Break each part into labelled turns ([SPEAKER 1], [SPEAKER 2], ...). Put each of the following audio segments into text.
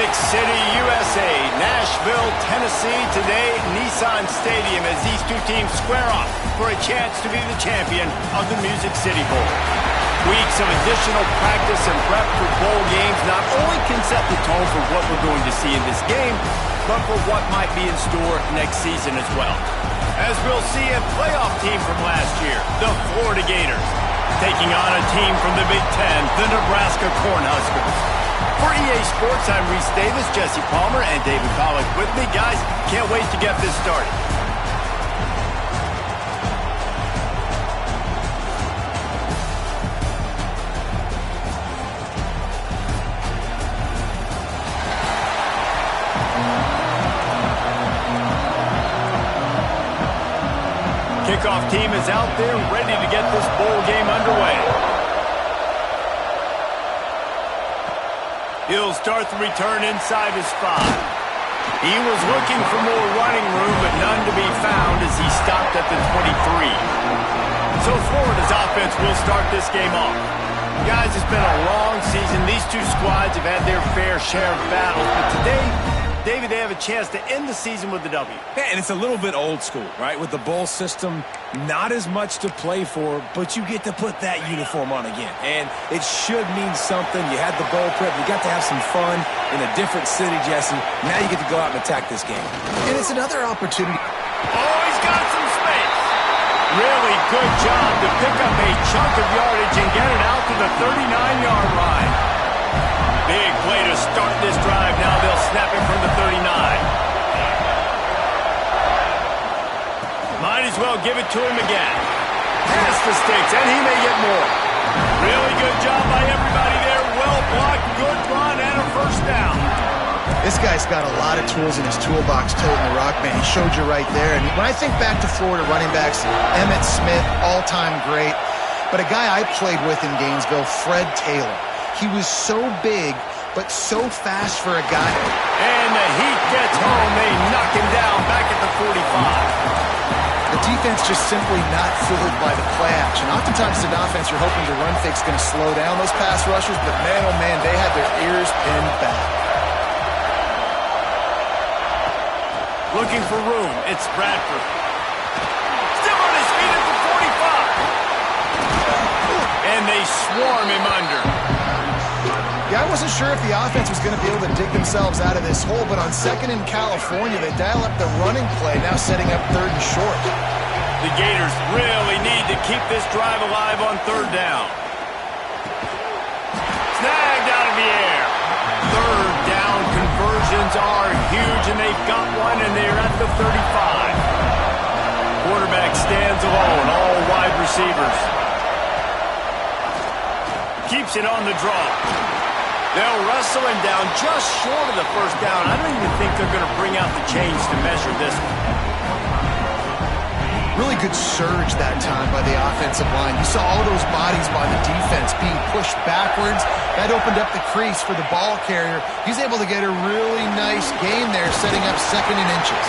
[SPEAKER 1] Music City, USA, Nashville, Tennessee. Today, Nissan Stadium as these two teams square off for a chance to be the champion of the Music City Bowl. Weeks of additional practice and prep for bowl games not only can set the tone for what we're going to see in this game, but for what might be in store next season as well. As we'll see a playoff team from last year, the Florida Gators, taking on a team from the Big Ten, the Nebraska Cornhuskers. For EA Sports, I'm Reese Davis, Jesse Palmer, and David Pollack with me. Guys, can't wait to get this started. Kickoff team is out there ready to get this bowl game underway. He'll start the return inside his 5. He was looking for more running room, but none to be found as he stopped at the 23. So Florida's offense will start this game off. Guys, it's been a long season. These two squads have had their fair share of battles, but today, David, they have a chance to end the season with a W.
[SPEAKER 2] Yeah, and it's a little bit old school, right? With the bowl system, not as much to play for, but you get to put that uniform on again. And it should mean something. You had the bowl prep. You got to have some fun in a different city, Jesse. Now you get to go out and attack this game.
[SPEAKER 3] And it's another opportunity.
[SPEAKER 1] Oh, he's got some space. Really good job to pick up a chunk of yardage and get it out to the 39-yard line. Big play to start this drive. Now they'll snap it from the 39. Might as well give it to him again. Pass the sticks, and he may get more. Really good job by everybody there. Well blocked, good run, and a first down.
[SPEAKER 3] This guy's got a lot of tools in his toolbox, toting the rock, man. He showed you right there. And when I think back to Florida running backs, Emmitt Smith, all-time great. But a guy I played with in Gainesville, Fred Taylor. He was so big, but so fast for a guy.
[SPEAKER 1] And the heat gets home. They knock him down back at the 45.
[SPEAKER 3] The defense just simply not fooled by the play action. Oftentimes in offense, you're hoping the run fake's going to slow down those pass rushers, but man, oh man, they had their ears pinned back.
[SPEAKER 1] Looking for room. It's Bradford. Still on his feet at the 45. And they swarm him under.
[SPEAKER 3] Yeah, I wasn't sure if the offense was going to be able to dig themselves out of this hole, but on second in California, they dial up the running play, now setting up third and short.
[SPEAKER 1] The Gators really need to keep this drive alive on third down. Snagged out of the air. Third down conversions are huge, and they've got one, and they're at the 35. Quarterback stands alone, all wide receivers. Keeps it on the draw. They'll wrestle him down just short of the first down. I don't even think they're going to bring out the chains to measure this one.
[SPEAKER 3] Really good surge that time by the offensive line. You saw all those bodies by the defense being pushed backwards. That opened up the crease for the ball carrier. He's able to get a really nice gain there, setting up second and inches.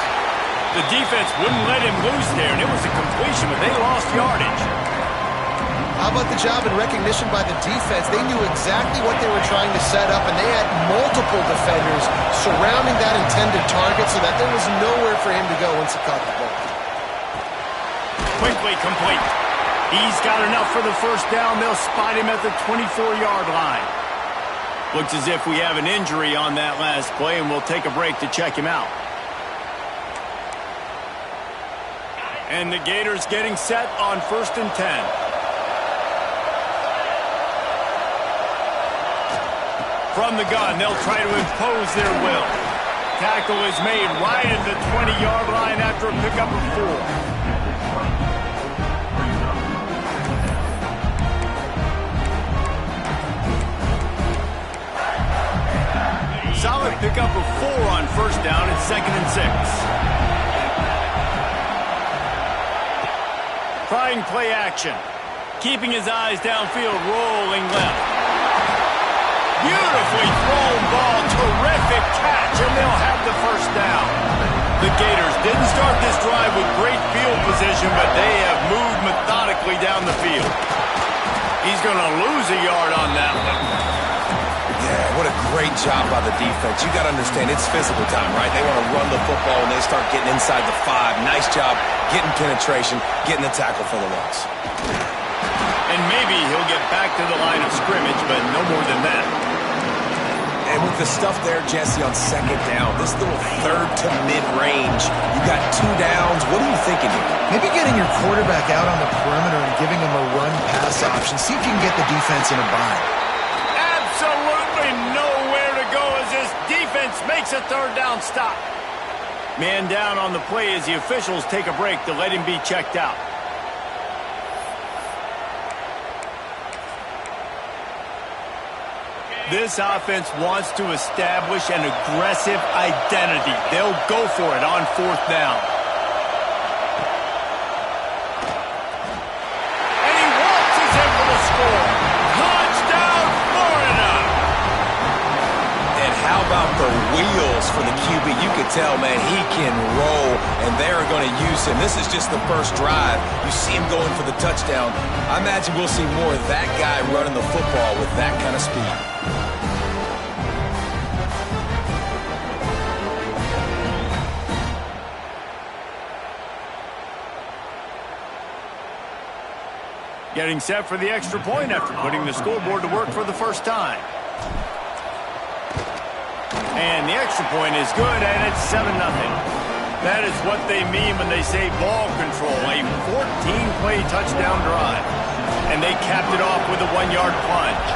[SPEAKER 1] The defense wouldn't let him loose there, and it was a completion, but they lost yardage.
[SPEAKER 3] How about the job and recognition by the defense? They knew exactly what they were trying to set up, and they had multiple defenders surrounding that intended target so that there was nowhere for him to go once he caught the ball.
[SPEAKER 1] Quickly complete. He's got enough for the first down. They'll spot him at the 24-yard line. Looks as if we have an injury on that last play, and we'll take a break to check him out. And the Gators getting set on 1st and 10. From the gun, they'll try to impose their will. Tackle is made right at the 20-yard line after a pickup of 4. Solid pickup of 4 on first down at 2nd and 6. Trying play action. Keeping his eyes downfield, rolling left. Beautifully thrown ball, terrific catch, and they'll have the first down. The Gators didn't start this drive with great field position, but they have moved methodically down the field. He's going to lose a yard on that one.
[SPEAKER 2] Yeah, what a great job by the defense. You got to understand, it's physical time, right? They want to run the football and they start getting inside the 5. Nice job getting penetration, getting the tackle for the loss.
[SPEAKER 1] And maybe he'll get back to the line of scrimmage, but no more than that.
[SPEAKER 2] And with the stuff there, Jesse, on second down, this little third to mid-range, you got 2 downs. What are you thinking here?
[SPEAKER 3] Maybe getting your quarterback out on the perimeter and giving him a run-pass option. See if you can get the defense in a bind.
[SPEAKER 1] Absolutely nowhere to go as this defense makes a third down stop. Man down on the play as the officials take a break to let him be checked out. This offense wants to establish an aggressive identity. They'll go for it on 4th down. And he waltzes in for the score. Touchdown, Florida!
[SPEAKER 2] And how about the wheels for the QB? You could tell, man, he can roll, and they're going to use him. This is just the first drive. You see him going for the touchdown. I imagine we'll see more of that guy running the football with that kind of speed.
[SPEAKER 1] Getting set for the extra point after putting the scoreboard to work for the first time. And the extra point is good, and it's 7-0. That is what they mean when they say ball control, a 14-play touchdown drive. And they capped it off with a 1-yard plunge.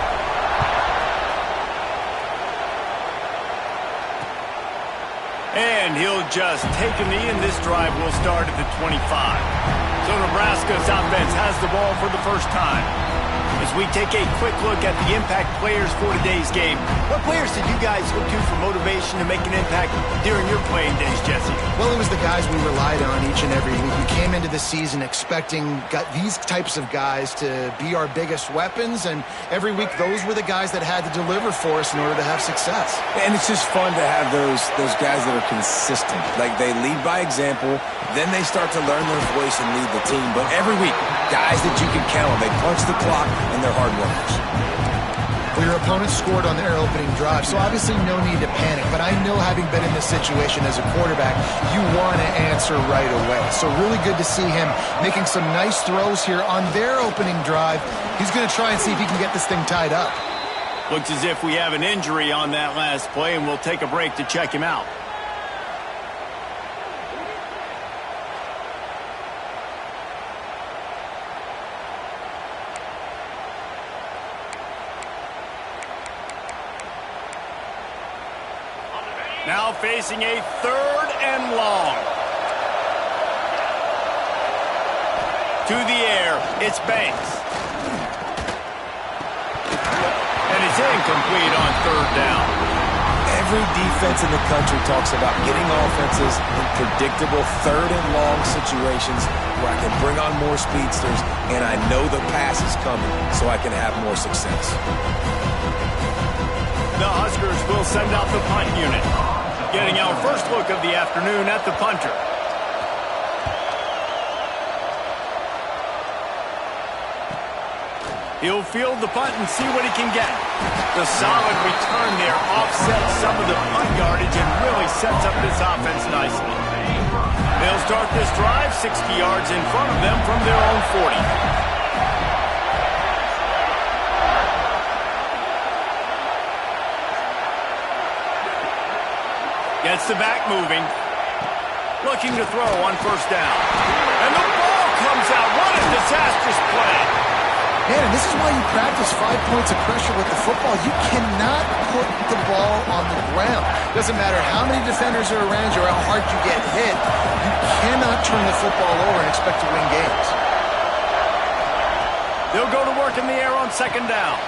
[SPEAKER 1] And he'll just take a knee, and this drive will start at the 25. So Nebraska's offense has the ball for the first time. As we take a quick look at the impact players for today's game, what players did you guys look to for motivation to make an impact during your playing days, Jesse?
[SPEAKER 3] Well, it was the guys we relied on each and every week. We came into the season expecting these types of guys to be our biggest weapons, and every week those were the guys that had to deliver for us in order to have success.
[SPEAKER 2] And it's just fun to have those guys that are consistent. Like, they lead by example, then they start to learn their voice and lead the team. But every week, guys that you can count on, they punch the clock, and they're hard workers.
[SPEAKER 3] Well, your opponent scored on their opening drive, so obviously no need to panic. But I know, having been in this situation as a quarterback, you want to answer right away. So really good to see him making some nice throws here on their opening drive. He's going to try and see if he can get this thing tied up.
[SPEAKER 1] Looks as if we have an injury on that last play, and we'll take a break to check him out. Now facing a 3rd and long. To the air, it's Banks. And it's incomplete on 3rd down.
[SPEAKER 2] Every defense in the country talks about getting offenses in predictable 3rd and long situations where I can bring on more speedsters and I know the pass is coming so I can have more success.
[SPEAKER 1] The Huskers will send out the punt unit. Getting our first look of the afternoon at the punter. He'll field the punt and see what he can get. The solid return there offsets some of the punt yardage and really sets up this offense nicely. They'll start this drive 60 yards in front of them from their own 40. Gets the back moving. Looking to throw on 1st down. And the ball comes out. What a disastrous play.
[SPEAKER 3] Man, and this is why you practice 5 points of pressure with the football. You cannot put the ball on the ground. Doesn't matter how many defenders are around you or how hard you get hit. You cannot turn the football over and expect to win games.
[SPEAKER 1] They'll go to work in the air on 2nd down.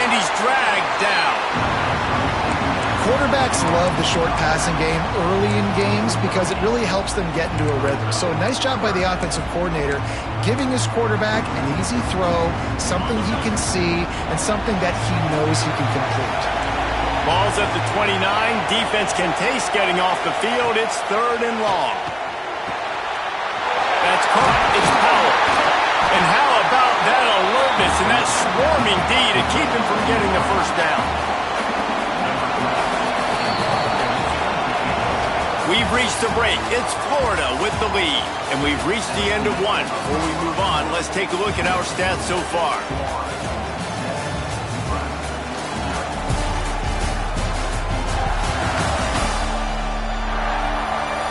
[SPEAKER 1] And he's dragged down.
[SPEAKER 3] Quarterbacks love the short passing game early in games because it really helps them get into a rhythm. So nice job by the offensive coordinator giving his quarterback an easy throw, something he can see, and something that he knows he can complete.
[SPEAKER 1] Ball's at the 29. Defense can taste getting off the field. It's 3rd and long. That's caught. It's Powell. And how about that alertness and that swarming D to keep him from getting the first down. We've reached the break. It's Florida with the lead. And we've reached the end of one. Before we move on, let's take a look at our stats so far.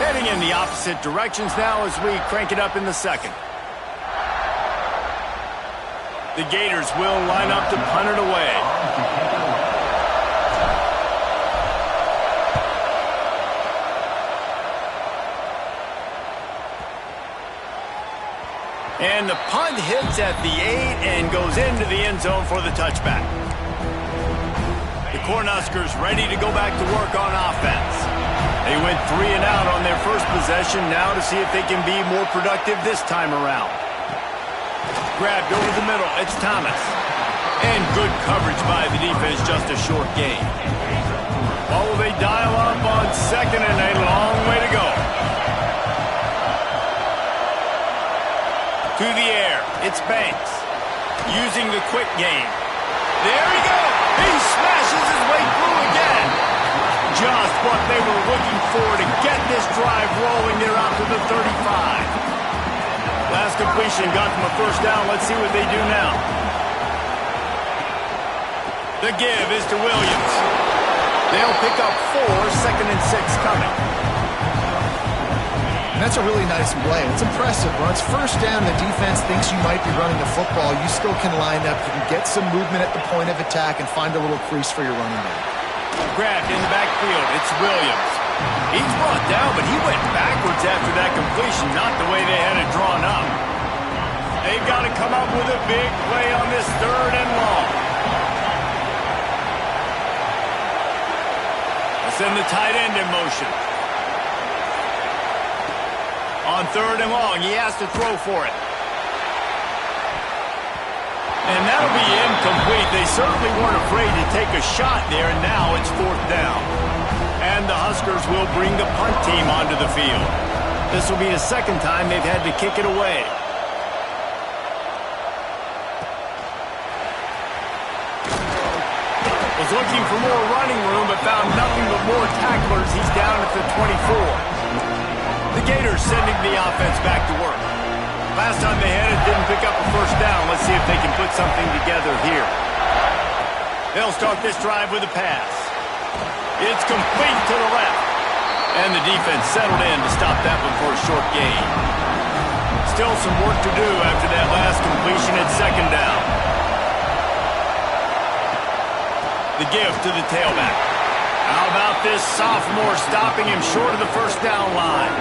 [SPEAKER 1] Heading in the opposite directions now as we crank it up in the second. The Gators will line up to punt it away. And the punt hits at the 8 and goes into the end zone for the touchback. The Cornhuskers ready to go back to work on offense. They went 3 and out on their first possession, now to see if they can be more productive this time around. Grabbed over the middle, it's Thomas. And good coverage by the defense, just a short gain. Well, will they dial up on second and a long way to go? To the air, it's Banks. Using the quick game. There he goes! He smashes his way through again. Just what they were looking for to get this drive rolling. They're out to the 35. Last completion got them a first down. Let's see what they do now. The give is to Williams. They'll pick up 4, 2nd and 6 coming.
[SPEAKER 3] That's a really nice play. It's impressive. When it's first down, the defense thinks you might be running the football. You still can line up. You can get some movement at the point of attack and find a little crease for your running back.
[SPEAKER 1] Grabbed in the backfield. It's Williams. He's brought down, but he went backwards after that completion, not the way they had it drawn up. They've got to come up with a big play on this 3rd and long. Let's send the tight end in motion. On 3rd and long, he has to throw for it. And that'll be incomplete. They certainly weren't afraid to take a shot there, and now it's 4th down. And the Huskers will bring the punt team onto the field. This will be the second time they've had to kick it away. Was looking for more running room, but found nothing but more tacklers. He's down at the 24. The Gators sending the offense back to work. Last time they had it, didn't pick up a first down. Let's see if they can put something together here. They'll start this drive with a pass. It's complete to the left. And the defense settled in to stop that one for a short gain. Still some work to do after that last completion at 2nd down. The give to the tailback. How about this sophomore stopping him short of the first down line?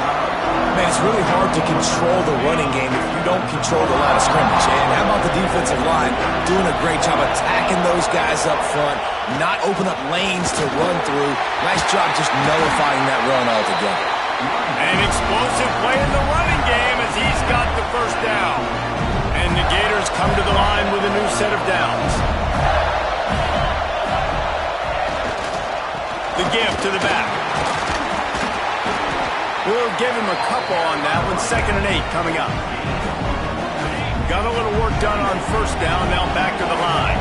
[SPEAKER 2] Man, it's really hard to control the running game if you don't control the line of scrimmage. And how about the defensive line doing a great job attacking those guys up front, not open up lanes to run through. Nice job just nullifying that run altogether.
[SPEAKER 1] An explosive play in the running game as he's got the first down. And the Gators come to the line with a new set of downs. The give to the back. We'll give him a couple on that one. 2nd and 8 coming up. Got a little work done on first down. Now back to the line.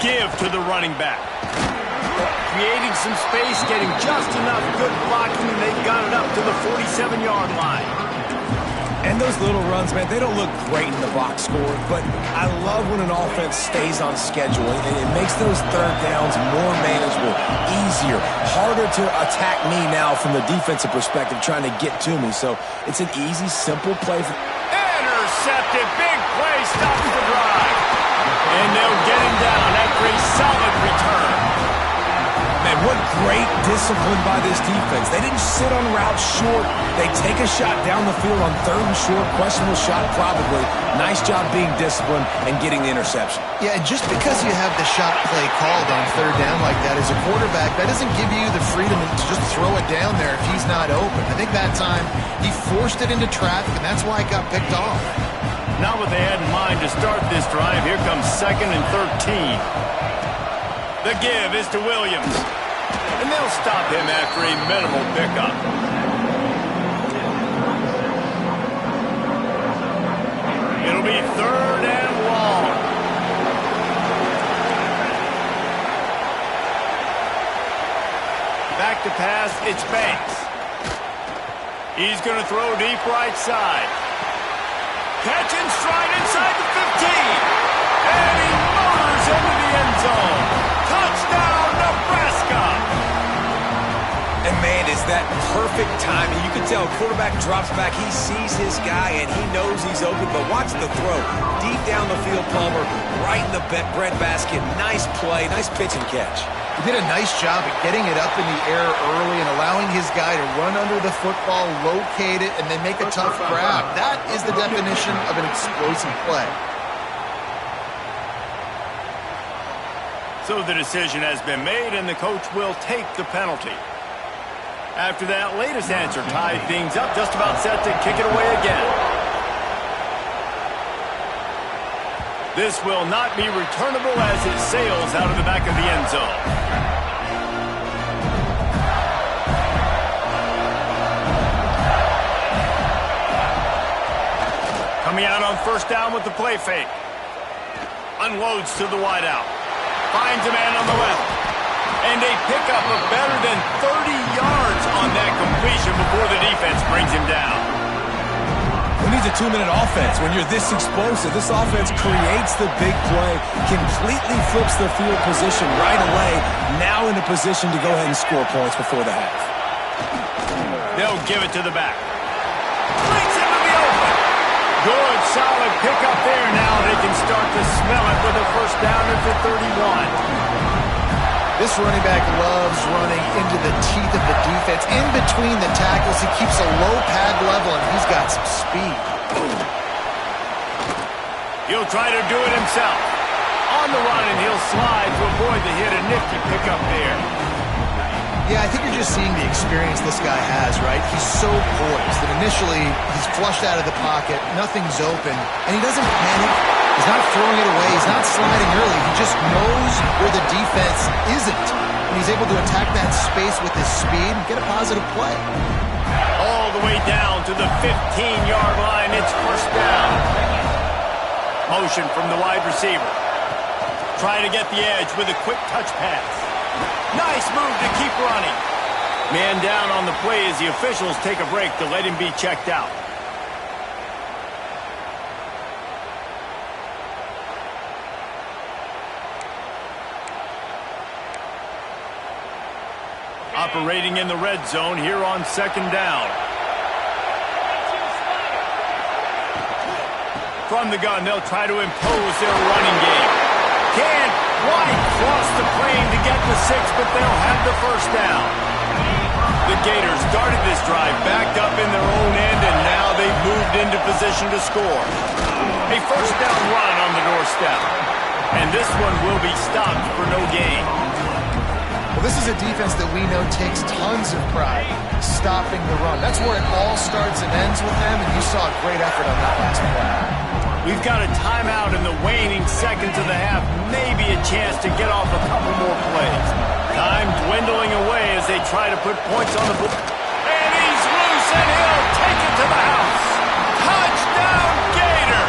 [SPEAKER 1] Give to the running back. Creating some space, getting just enough good blocking, and they've got it up to the 47-yard line.
[SPEAKER 2] And those little runs, man, they don't look great in the box score, but I love when an offense stays on schedule, and it makes those 3rd downs more manageable, easier, harder to attack me now from the defensive perspective trying to get to me. So it's an easy, simple play.
[SPEAKER 1] Intercepted, big play, stops the drive. And they'll get him down after a solid return.
[SPEAKER 2] Man, what great discipline by this defense. They didn't sit on routes short. They take a shot down the field on 3rd and short. Questionable shot, probably. Nice job being disciplined and getting the interception.
[SPEAKER 3] Yeah, and just because you have the shot play called on 3rd down like that as a quarterback, that doesn't give you the freedom to just throw it down there if he's not open. I think that time he forced it into traffic, and that's why it got picked off.
[SPEAKER 1] Not what they had in mind to start this drive. Here comes 2nd and 13. The give is to Williams. And they'll stop him after a minimal pickup. 3rd and long. Back to pass, it's Banks. He's going to throw deep right side. Catch and stride inside the 15. And he motors into the end zone. Touchdown, Nebraska.
[SPEAKER 2] And, man, is that perfect timing. You can tell quarterback drops back. He sees his guy, and he knows he's open. But watch the throw. Deep down the field, Palmer, right in the bread basket. Nice play, nice pitch and catch.
[SPEAKER 3] He did a nice job at getting it up in the air early and allowing his guy to run under the football, locate it, and then make a tough grab. That is the definition of an explosive play.
[SPEAKER 1] So the decision has been made, and the coach will take the penalty. After that latest answer tied things up, just about set to kick it away again. This will not be returnable as it sails out of the back of the end zone. Coming out on 1st down with the play fake. Unloads to the wideout. Finds a man on the left. And a pickup of better than 30 yards on that completion before the defense brings him down.
[SPEAKER 2] Who needs a 2-minute offense when you're this explosive? This offense creates the big play, completely flips the field position right away, now in a position to go ahead and score points before the half.
[SPEAKER 1] They'll give it to the back. Breaks into the open. Good, solid pickup there. Now they can start to smell it with a 1st down at the 31.
[SPEAKER 3] This running back loves running into the teeth of the defense. In between the tackles, he keeps a low pad level, and he's got some speed.
[SPEAKER 1] He'll try to do it himself. On the run, and he'll slide to avoid the hit. A nifty pickup there.
[SPEAKER 3] Yeah, I think you're just seeing the experience this guy has, right? He's so poised that initially he's flushed out of the pocket, nothing's open, and he doesn't panic. He's not throwing it away. He's not sliding early. He just knows where the defense isn't, and he's able to attack that space with his speed and get a positive play.
[SPEAKER 1] All the way down to the 15-yard line. It's 1st down. Motion from the wide receiver. Trying to get the edge with a quick touch pass. Nice move to keep running. Man down on the play as the officials take a break to let him be checked out. Operating in the red zone here on 2nd down. From the gun, they'll try to impose their running game. Can't quite cross the plane to get the 6, but they'll have the 1st down. The Gators started this drive backed up in their own end, and now they've moved into position to score. A 1st down run on the doorstep. And this one will be stopped for no gain.
[SPEAKER 3] Well, this is a defense that we know takes tons of pride stopping the run. That's where it all starts and ends with them, and you saw a great effort on that last play.
[SPEAKER 1] We've got a timeout in the waning seconds of the half. Maybe a chance to get off a couple more plays. Time dwindling away as they try to put points on the board. And he's loose, and he'll take it to the house. Touchdown, Gator!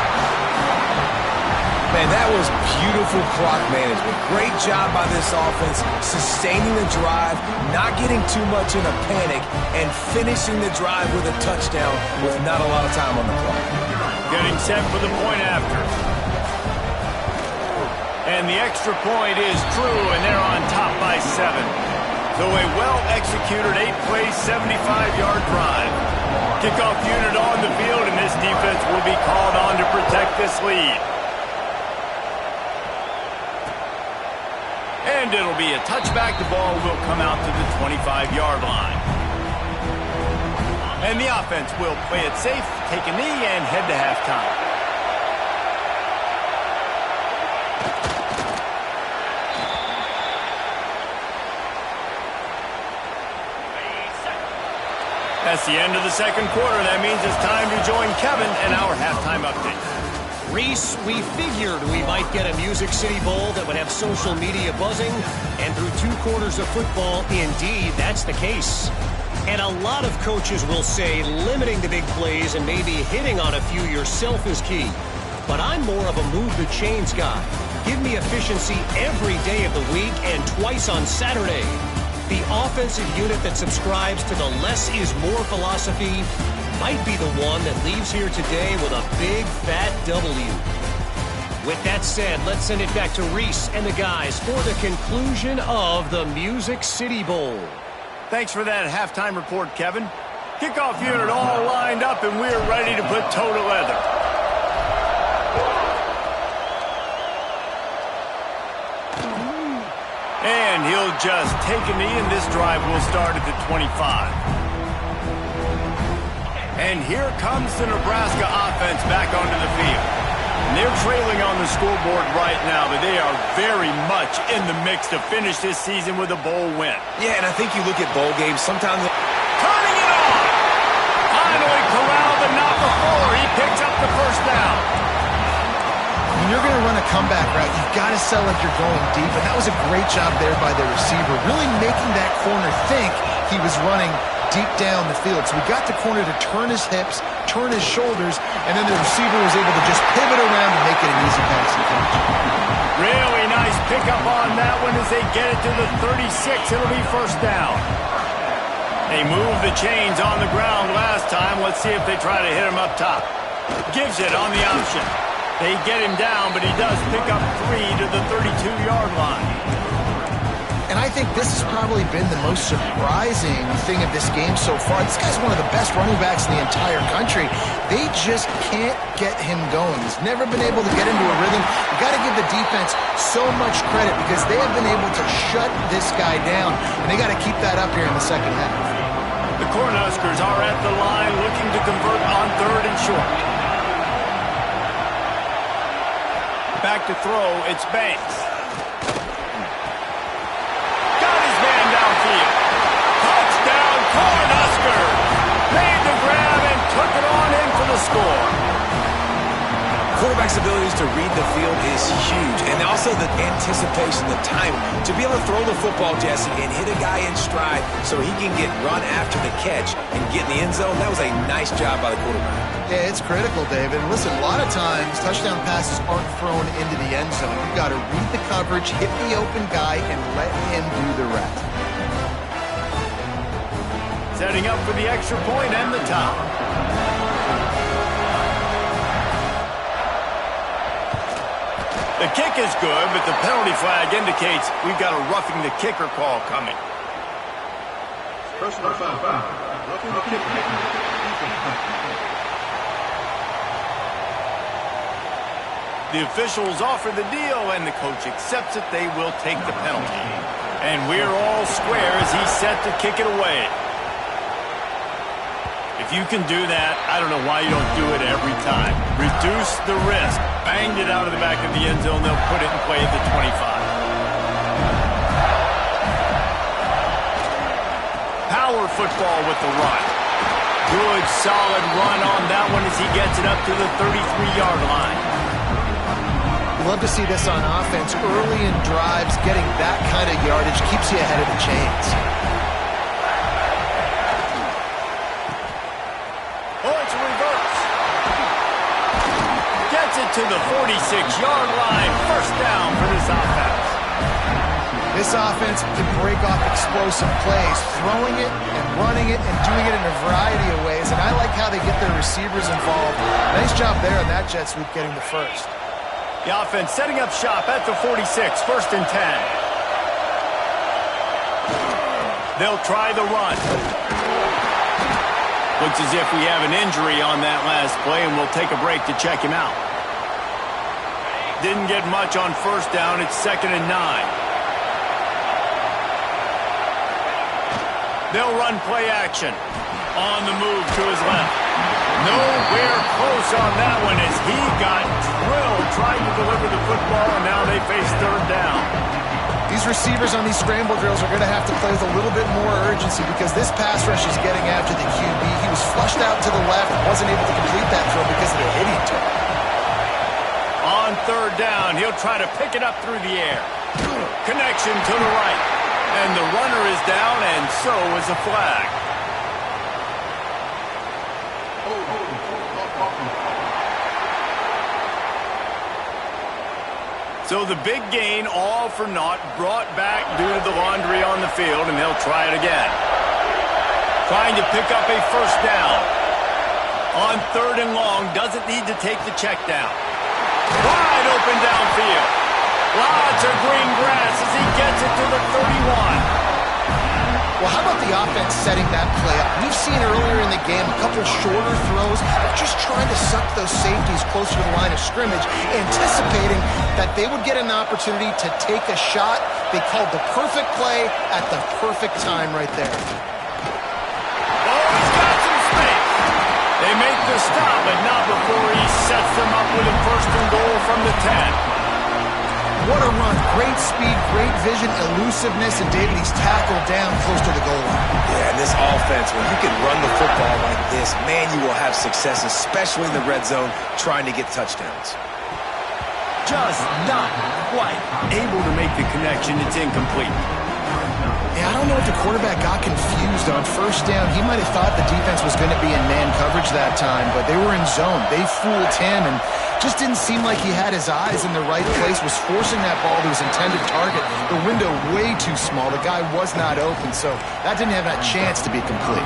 [SPEAKER 2] Man, that was beautiful clock management. Great job by this offense, sustaining the drive, not getting too much in a panic, and finishing the drive with a touchdown with not a lot of time on the clock.
[SPEAKER 1] Getting set for the point after. And the extra point is true, and they're on top by 7. So a well-executed 8-play, 75-yard drive. Kickoff unit on the field, and this defense will be called on to protect this lead. And it'll be a touchback. The ball will come out to the 25-yard line. And the offense will play it safe, take a knee, and head to halftime. That's the end of the 2nd quarter. That means it's time to join Kevin and our halftime update.
[SPEAKER 4] Reese, we figured we might get a Music City Bowl that would have social media buzzing, and through 2 quarters of football, indeed, that's the case. And a lot of coaches will say limiting the big plays and maybe hitting on a few yourself is key. but I'm more of a move the chains guy. Give me efficiency every day of the week and twice on Saturday. The offensive unit that subscribes to the less is more philosophy might be the one that leaves here today with a big fat W. With that said, let's send it back to Reese and the guys for the conclusion of the Music City Bowl.
[SPEAKER 1] Thanks for that halftime report, Kevin. Kickoff unit all lined up, and we're ready to put toe to leather. And he'll just take a knee, and this drive will start at the 25. And here comes the Nebraska offense back onto the field. And they're trailing on the scoreboard right now, but they are very much in the mix to finish this season with a bowl win.
[SPEAKER 2] Yeah, and I think you look at bowl games, sometimes...
[SPEAKER 1] Turning it on! Finally corralled, but not before. He picks up the first down.
[SPEAKER 3] When you're going to run a comeback route, you've got to sell like you're going deep, and that was a great job there by the receiver, really making that corner think he was running deep down the field. So we got the corner to turn his hips, turn his shoulders, and then the receiver was able to just pivot around and make it an easy pass and catch.
[SPEAKER 1] Really nice pickup on that one as they get it to the 36. It'll be first down. They moved the chains on the ground last time. Let's see if they try to hit him up top. Gives it on the option. They get him down, but he does pick up 3 to the 32-yard line.
[SPEAKER 3] And I think this has probably been the most surprising thing of this game so far. This guy's one of the best running backs in the entire country. They just can't get him going. He's never been able to get into a rhythm. You got to give the defense so much credit because they have been able to shut this guy down, and they got to keep that up here in the second half.
[SPEAKER 1] The Cornhuskers are at the line looking to convert on 3rd and short. Back to throw, it's Banks. Got his man downfield. Touchdown, Cornhuskers! Made the grab and took it on in for the score.
[SPEAKER 2] Quarterback's abilities to read the field is huge, and also the anticipation, the time to be able to throw the football, Jesse, and hit a guy in stride so he can get run after the catch and get in the end zone. That was a nice job by the quarterback.
[SPEAKER 3] Yeah, it's critical, David. And listen, a lot of times touchdown passes aren't thrown into the end zone. You've got to read the coverage, hit the open guy, and let him do the rest.
[SPEAKER 1] Setting up for the extra point and the top. The kick is good, but the penalty flag indicates we've got a roughing the kicker call coming.
[SPEAKER 5] Personal foul. Roughing the kicker.
[SPEAKER 1] The officials offer the deal, and the coach accepts it. They will take the penalty. And we're all square as he's set to kick it away. If you can do that, I don't know why you don't do it every time. Reduce the risk. Banged it out of the back of the end zone. They'll put it in play at the 25. Power football with the run. Good, solid run on that one as he gets it up to the 33-yard line.
[SPEAKER 3] Love to see this on offense. Early in drives, getting that kind of yardage keeps you ahead of the chains.
[SPEAKER 1] Oh, it's a reverse. Gets it to the 46-yard line. First down for this offense.
[SPEAKER 3] This offense can break off explosive plays, throwing it and running it and doing it in a variety of ways. And I like how they get their receivers involved. Nice job there on that jet sweep getting the first.
[SPEAKER 1] The offense setting up shop at the 46, 1st and 10. They'll try the run. Looks as if we have an injury on that last play, and we'll take a break to check him out. Didn't get much on first down. It's 2nd and 9. They'll run play action. On the move to his left. Nowhere close on that one as he got drilled trying to deliver the football, and now they face 3rd down.
[SPEAKER 3] These receivers on these scramble drills are going to have to play with a little bit more urgency because this pass rush is getting after the QB. He was flushed out to the left and wasn't able to complete that throw because of the hit he took.
[SPEAKER 1] On 3rd down, he'll try to pick it up through the air. Connection to the right. And the runner is down, and so is a flag. So the big gain, all for naught, brought back due to the laundry on the field, and they'll try it again. Trying to pick up a first down. On 3rd and long, doesn't need to take the check down. Wide open downfield. Lots of green grass as he gets it to the 31.
[SPEAKER 3] Well, how about the offense setting that play up? We've seen earlier in the game a couple shorter throws, just trying to suck those safeties closer to the line of scrimmage, anticipating that they would get an opportunity to take a shot. They called the perfect play at the perfect time right there.
[SPEAKER 1] Oh, he's got some space. They make the stop, but not before he sets them up with a 1st and goal from the 10.
[SPEAKER 3] What a run. Great speed, great vision, elusiveness, and David, he's tackled down close to the goal line.
[SPEAKER 2] Yeah, and this offense, when you can run the football like this, man, you will have success, especially in the red zone, trying to get touchdowns.
[SPEAKER 1] Just not quite able to make the connection. It's incomplete.
[SPEAKER 3] Yeah, I don't know if the quarterback got confused on 1st down. He might have thought the defense was going to be in man coverage that time, but they were in zone. They fooled him and just didn't seem like he had his eyes in the right place, was forcing that ball to his intended target. The window way too small. The guy was not open, so that didn't have that chance to be complete.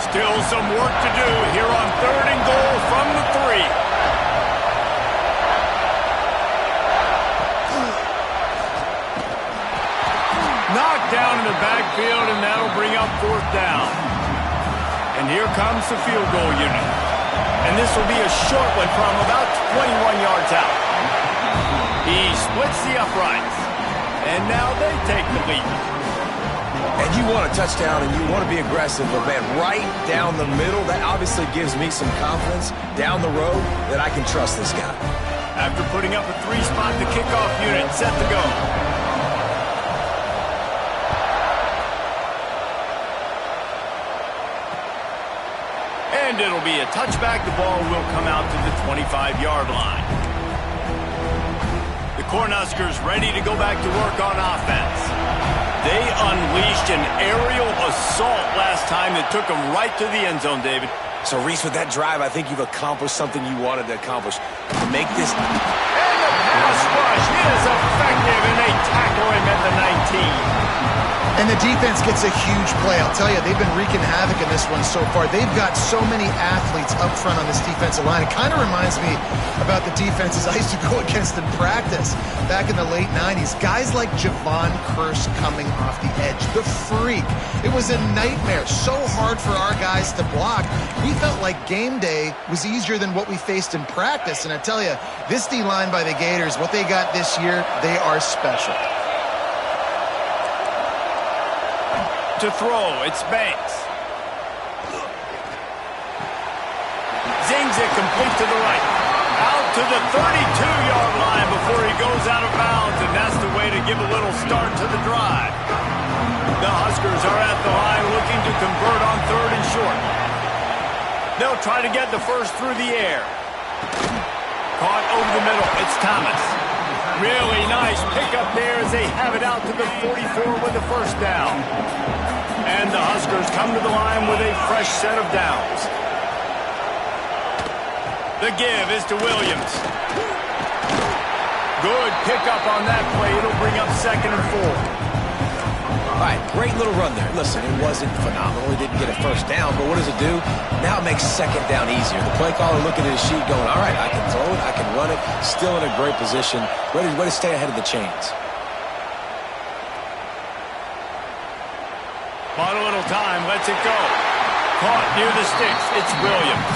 [SPEAKER 1] Still some work to do here on 3rd and goal from the 3. Knocked down in the backfield, and that'll bring up 4th down. And here comes the field goal unit. And this will be a short one from about 21 yards out. He splits the uprights. And now they take the lead.
[SPEAKER 2] And you want a touchdown and you want to be aggressive, but man, right down the middle, that obviously gives me some confidence down the road that I can trust this guy.
[SPEAKER 1] After putting up a 3-spot, the kickoff unit set to go. And it'll be a touchback. The ball will come out to the 25-yard line. The Cornhuskers ready to go back to work on offense. They unleashed an aerial assault last time that took them right to the end zone, David.
[SPEAKER 2] So, Reese, with that drive, I think you've accomplished something you wanted to accomplish. Make this...
[SPEAKER 1] And the pass rush is effective, and they tackle him at the 19.
[SPEAKER 3] And the defense gets a huge play. I'll tell you, they've been wreaking havoc in this one so far. They've got so many athletes up front on this defensive line. It kind of reminds me about the defenses I used to go against in practice back in the late 90s. Guys like Javon Curse coming off the edge. The freak. It was a nightmare. So hard for our guys to block. We felt like game day was easier than what we faced in practice. And I tell you, this D-line by the Gators, what they got this year, they are special.
[SPEAKER 1] To throw, it's Banks. Zings it complete to the right. Out to the 32-yard line before he goes out of bounds, and that's the way to give a little start to the drive. The Huskers are at the line looking to convert on 3rd and short. They'll try to get the first through the air. Caught over the middle. It's Thomas. Really nice pickup there as they have it out to the 44 with the first down. And the Huskers come to the line with a fresh set of downs. The give is to Williams. Good pickup on that play. It'll bring up 2nd and 4.
[SPEAKER 2] All right, great little run there. Listen, it wasn't phenomenal. He didn't get a first down, but what does it do? Now it makes 2nd down easier. The play caller looking at his sheet going, all right, I can throw it, I can run it, still in a great position, ready to stay ahead of the chains.
[SPEAKER 1] Bought a little time, lets it go. Caught near the sticks, it's Williams.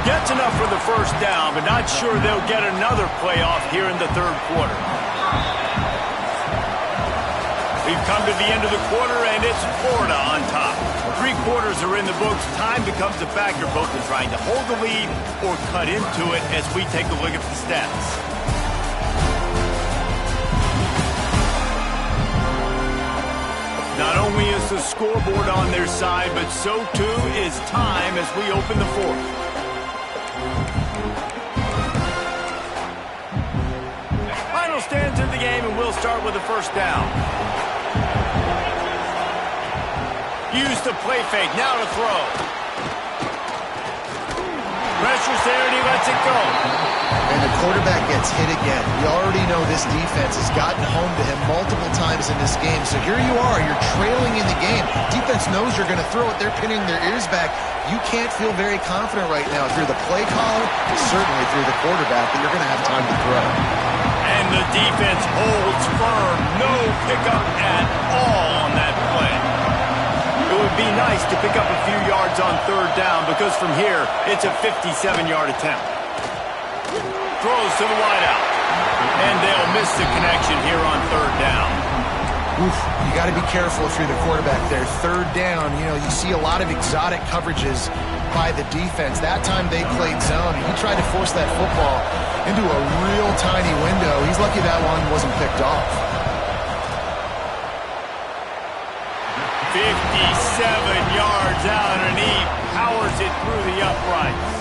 [SPEAKER 1] Gets enough for the first down, but not sure they'll get another playoff here in the 3rd quarter. We've come to the end of the quarter, and it's Florida on top. 3 quarters are in the books. Time becomes a factor, both in trying to hold the lead or cut into it as we take a look at the stats. Not only is the scoreboard on their side, but so too is time as we open the 4th. Final stands in the game, and we'll start with the first down. Use the play fake, now to throw. Pressure's there, and he lets it go.
[SPEAKER 3] And the quarterback gets hit again. We already know this defense has gotten home to him multiple times in this game. So here you are. You're trailing in the game. Defense knows you're going to throw it. They're pinning their ears back. You can't feel very confident right now through the play caller, certainly through the quarterback, that you're going to have time to throw.
[SPEAKER 1] And the defense holds firm. No pickup at all on that play. It would be nice to pick up a few yards on third down because from here, it's a 57-yard attempt. Throws to the wideout. And they'll miss the connection here on third down.
[SPEAKER 3] Oof, you got to be careful if you're the quarterback there. Third down, you know, you see a lot of exotic coverages by the defense. That time they played zone, and he tried to force that football into a real tiny window. He's lucky that one wasn't picked off.
[SPEAKER 1] 57 yards out, and he powers it through the uprights.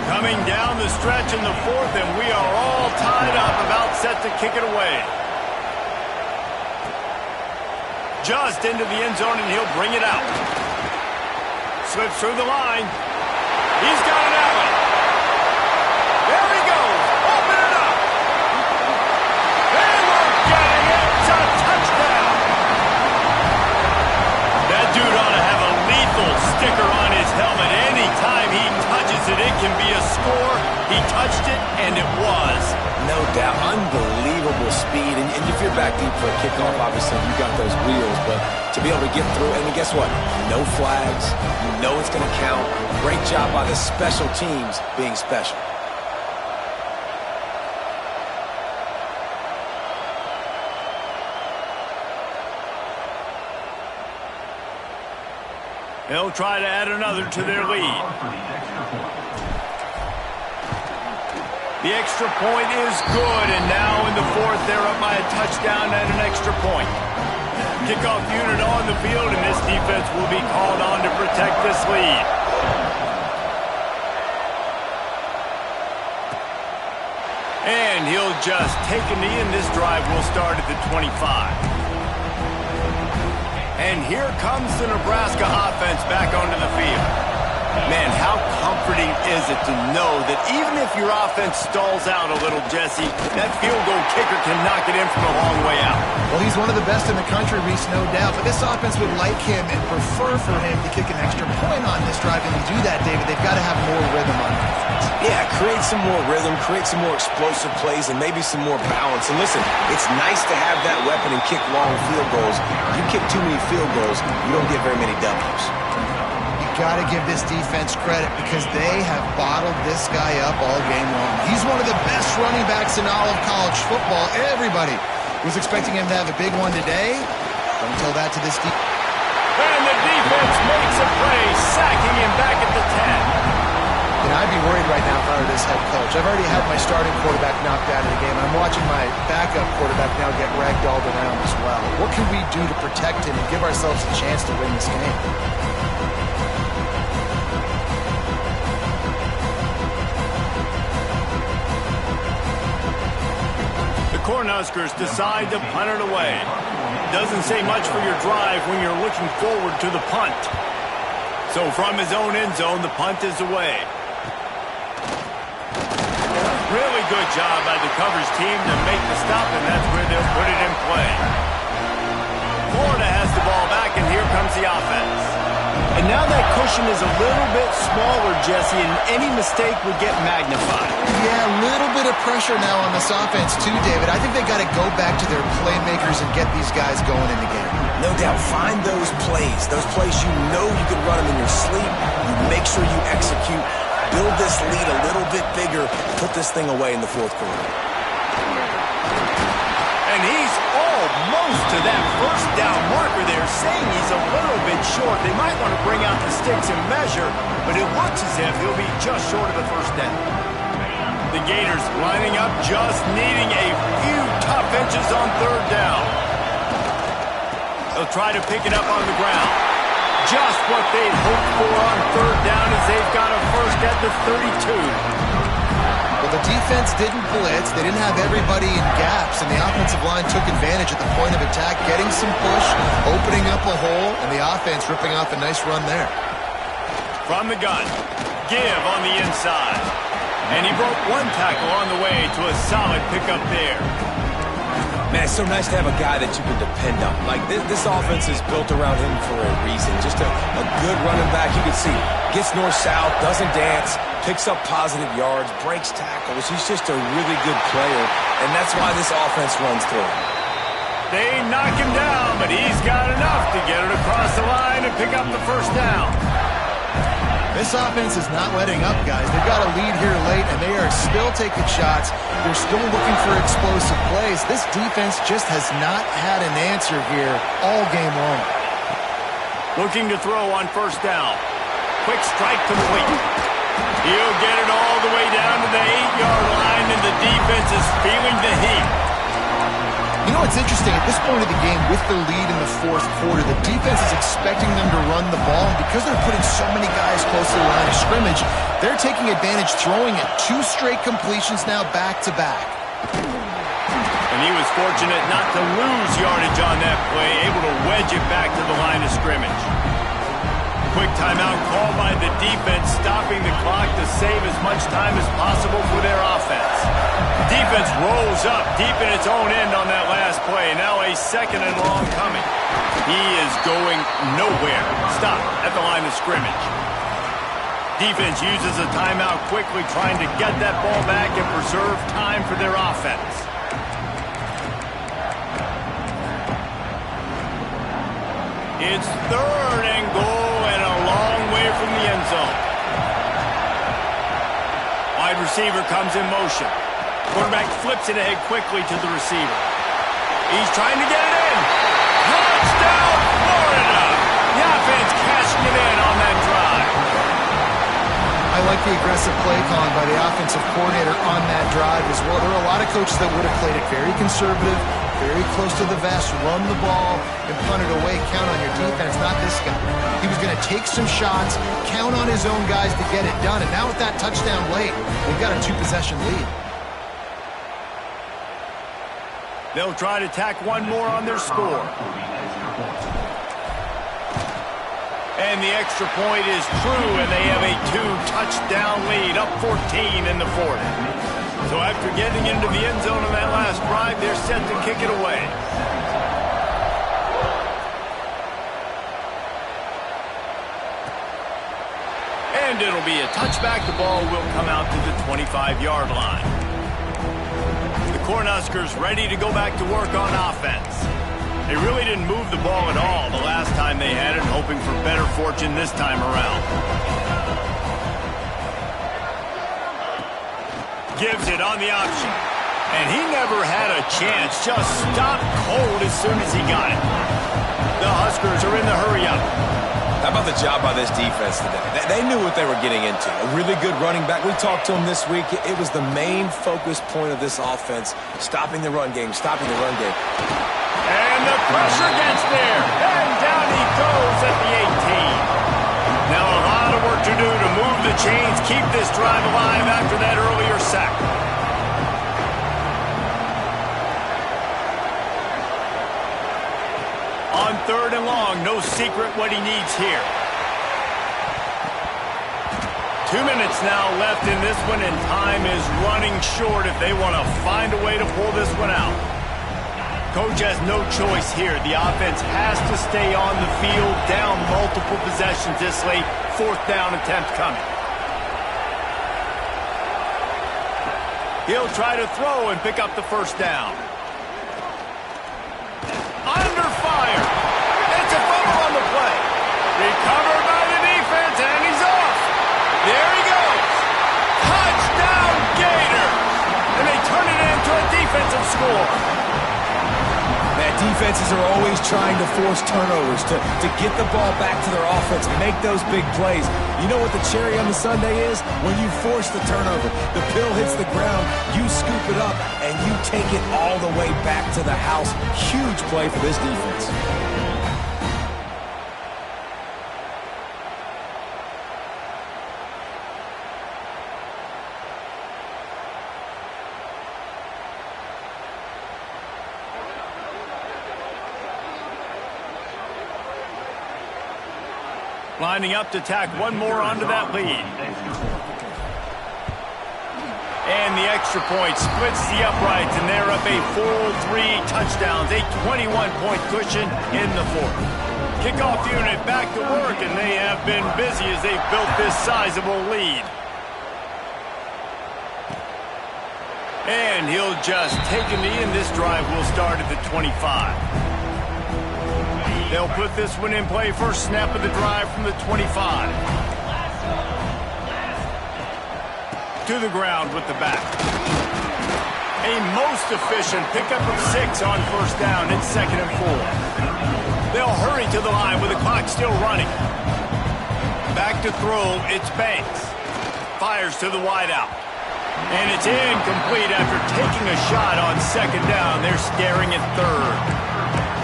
[SPEAKER 1] Coming down the stretch in the fourth, and we are all tied up, about set to kick it away. Just into the end zone, and he'll bring it out. Slips through the line. He's got an alley. There he goes. Open it up. And we're getting it. It's a touchdown. That dude ought to have a lethal sticker on his helmet. Anytime he touches it, it can be a score. He touched it, and it was.
[SPEAKER 2] No doubt. Unbelievable speed. And if you're back deep for a kickoff, obviously you got those wheels. But to be able to get through, and guess what? No flags. You know it's going to count. Great job by the special teams being special.
[SPEAKER 1] They'll try to add another to their lead. The extra point is good, and now in the fourth, they're up by a touchdown and an extra point. Kickoff unit on the field, and this defense will be called on to protect this lead. And he'll just take a knee, and this drive will start at the 25. And here comes the Nebraska offense back onto the field. Man, how comforting is it to know that even if your offense stalls out a little, Jesse, that field goal kicker can knock it in from a long way out.
[SPEAKER 3] Well, he's one of the best in the country, Reese, no doubt. But this offense would like him and prefer for him to kick an extra point on this drive. And to do that, David, they've got to have more rhythm on offense.
[SPEAKER 2] Yeah, create some more rhythm, create some more explosive plays, and maybe some more balance. And listen, it's nice to have that weapon and kick long field goals. You kick too many field goals, you don't get very many W's.
[SPEAKER 3] Got to give this defense credit because they have bottled this guy up all game long. He's one of the best running backs in all of college football. Everybody was expecting him to have a big one today. Don't tell that to this defense.
[SPEAKER 1] And the defense makes a play, sacking him back at the 10.
[SPEAKER 3] And I'd be worried right now if I were this head coach. I've already had my starting quarterback knocked out of the game. I'm watching my backup quarterback now get ragdolled around as well. What can we do to protect him and give ourselves a chance to win this game?
[SPEAKER 1] Cornhuskers decide to punt it away. Doesn't say much for your drive when you're looking forward to the punt. So from his own end zone, the punt is away. Really good job by the coverage team to make the stop, and that's where they'll put it in play. Florida has the ball back, and here comes the offense. And now that cushion is a little bit smaller, Jesse, and any mistake would get magnified.
[SPEAKER 3] Yeah, a little bit of pressure now on this offense too, David. I think they got to go back to their playmakers and get these guys going in the game.
[SPEAKER 2] No doubt, find those plays you know you can run them in your sleep. You make sure you execute, build this lead a little bit bigger, put this thing away in the fourth quarter.
[SPEAKER 1] And he's almost to that first down marker there, saying he's a little bit short. They might want to bring out the sticks and measure, but it looks as if he'll be just short of the first down. The Gators lining up, just needing a few tough inches on third down. They'll try to pick it up on the ground. Just what they'd hoped for on third down as they've got a first at the 32.
[SPEAKER 3] Well, the defense didn't blitz. They didn't have everybody in gaps, and the offensive line took advantage at the point of attack, getting some push, opening up a hole, and the offense ripping off a nice run there.
[SPEAKER 1] From the gun. give on the inside. And he broke one tackle on the way to a solid pickup there.
[SPEAKER 2] Man, it's so nice to have a guy that you can depend on. Like, this offense is built around him for a reason. Just a good running back. You can see, gets north-south, doesn't dance, picks up positive yards, breaks tackles. He's just a really good player, and that's why this offense runs through him.
[SPEAKER 1] They knock him down, but he's got enough to get it across the line and pick up the first down.
[SPEAKER 3] This offense is not letting up, guys. They've got a lead here late, and they are still taking shots. They're still looking for explosive plays. This defense just has not had an answer here all game long.
[SPEAKER 1] Looking to throw on first down. Quick strike complete. He'll get it all the way down to the 8-yard line, and the defense is feeling the heat.
[SPEAKER 3] You know what's interesting? At this point of the game, with the lead in the fourth quarter, the defense is expecting them to run the ball, and because they're putting so many guys close to the line of scrimmage, they're taking advantage, throwing it 2 straight completions now back-to-back.
[SPEAKER 1] And he was fortunate not to lose yardage on that play, able to wedge it back to the line of scrimmage. Quick timeout called by the defense, stopping the clock to save as much time as possible for their offense. The defense rolls up deep in its own end on that last play. Now a second and long coming. He is going nowhere. Stop at the line of scrimmage. Defense uses a timeout quickly, trying to get that ball back and preserve time for their offense. It's third and goal and a long way from the end zone. Wide receiver comes in motion. Quarterback flips it ahead quickly to the receiver. He's trying to get it in. Touchdown, Florida! The offense cashing it in on that drive.
[SPEAKER 3] I like the aggressive play calling by the offensive coordinator on that drive as well. There are a lot of coaches that would have played it very conservative, very close to the vest, run the ball, and punt it away. Count on your defense, not this guy. He was going to take some shots, count on his own guys to get it done, and now with that touchdown late, they've got a 2-possession lead.
[SPEAKER 1] They'll try to tack one more on their score. And the extra point is true, and they have a 2-touchdown lead, up 14 in the fourth. So after getting into the end zone on that last drive, they're set to kick it away. And it'll be a touchback. The ball will come out to the 25-yard line. The Cornhuskers ready to go back to work on offense. They really didn't move the ball at all the last time they had it, hoping for better fortune this time around. Gives it on the option. And he never had a chance. Just stopped cold as soon as he got it. The Huskers are in the hurry-up.
[SPEAKER 2] How about the job by this defense today? They knew what they were getting into. A really good running back. We talked to him this week. It was the main focus point of this offense, stopping the run game, stopping the run game.
[SPEAKER 1] And the pressure gets there. And down he goes at the 18. Now a lot of work to do to move the chains, keep this drive alive after that earlier sack. On third and long, no secret what he needs here. 2 minutes now left in this one, and time is running short if they want to find a way to pull this one out. Coach has no choice here. The offense has to stay on the field, down multiple possessions this late. Fourth down attempt coming. He'll try to throw and pick up the first down. Under fire. It's a fumble on the play. Recovered by the defense, and he's off. There he goes. Touchdown, Gators. And they turn it into a defensive score.
[SPEAKER 2] Defenses are always trying to force turnovers to get the ball back to their offense, make those big plays. You know what the cherry on the sundae is? When you force the turnover, the pill hits the ground, you scoop it up, and you take it all the way back to the house. Huge play for this defense.
[SPEAKER 1] Lining up to tack one more onto that lead. And the extra point splits the uprights, and they're up a full 3 touchdowns, a 21-point cushion in the fourth. Kickoff unit back to work, and they have been busy as they've built this sizable lead. And he'll just take a knee, and this drive will start at the 25. They'll put this one in play. First snap of the drive from the 25. To the ground with the back. A most efficient pickup of 6 on first down. It's 2nd and 4. They'll hurry to the line with the clock still running. Back to throw. It's Banks. Fires to the wideout. And it's incomplete after taking a shot on 2nd down. They're staring at 3rd.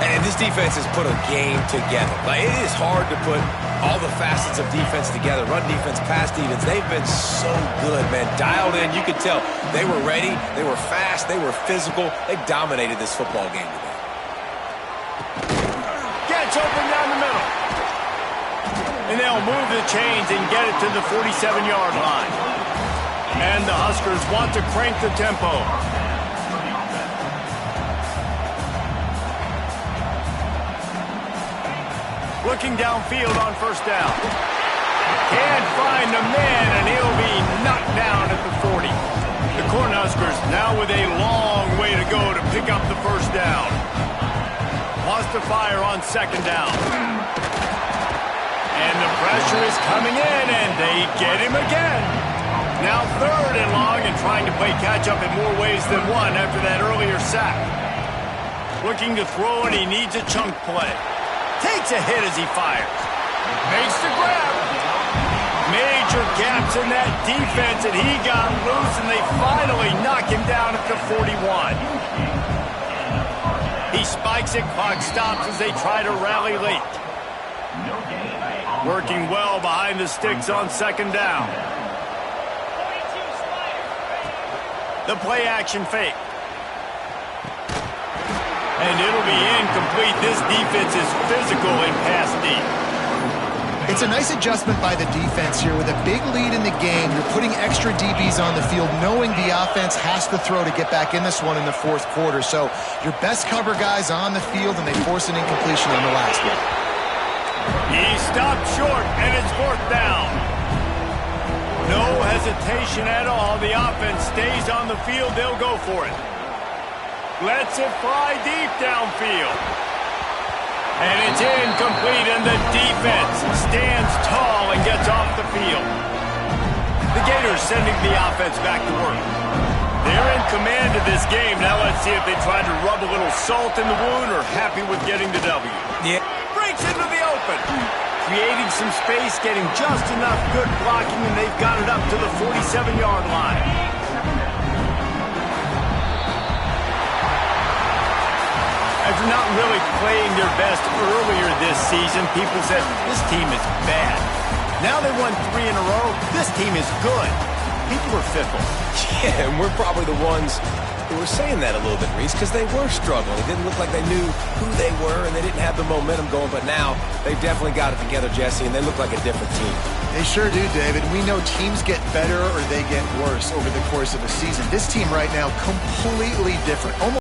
[SPEAKER 2] And this defense has put a game together. Like, it is hard to put all the facets of defense together. Run defense, pass defense. They've been so good, man. Dialed in. You could tell they were ready. They were fast. They were physical. They dominated this football game today.
[SPEAKER 1] Gets open down the middle. And they'll move the chains and get it to the 47-yard line. And the Huskers want to crank the tempo. Looking downfield on first down. Can't find a man, and he'll be knocked down at the 40. The Cornhuskers now with a long way to go to pick up the first down. Wants to fire on 2nd down. And the pressure is coming in, and they get him again. Now 3rd and long, and trying to play catch-up in more ways than one after that earlier sack. Looking to throw, and he needs a chunk play. Takes a hit as he fires. Makes the grab. Major gaps in that defense, and he got loose, and they finally knock him down at the 41. He spikes it, clock stops as they try to rally late. Working well behind the sticks on 2nd down. The play action fake. And it'll be incomplete. This defense is physical and pass deep.
[SPEAKER 3] It's a nice adjustment by the defense here. With a big lead in the game, you're putting extra DBs on the field, knowing the offense has to throw to get back in this one in the 4th quarter. So your best cover guys on the field, and they force an incompletion on the last one.
[SPEAKER 1] He stopped short, and it's 4th down. No hesitation at all. The offense stays on the field. They'll go for it. Lets it fly deep downfield. And it's incomplete, and the defense stands tall and gets off the field. The Gators sending the offense back to work. They're in command of this game. Now let's see if they try to rub a little salt in the wound or happy with getting the W.
[SPEAKER 2] Yeah.
[SPEAKER 1] Breaks into the open. Creating some space, getting just enough good blocking, and they've got it up to the 47-yard line. After not really playing their best earlier this season, people said, this team is bad. Now they won 3 in a row. This team is good. People are fickle.
[SPEAKER 2] Yeah, and we're probably the ones who were saying that a little bit, Reese, because they were struggling. It didn't look like they knew who they were, and they didn't have the momentum going. But now they've definitely got it together, Jesse, and they look like a different team.
[SPEAKER 3] They sure do, David. We know teams get better or they get worse over the course of a season. This team right now, completely different. Almost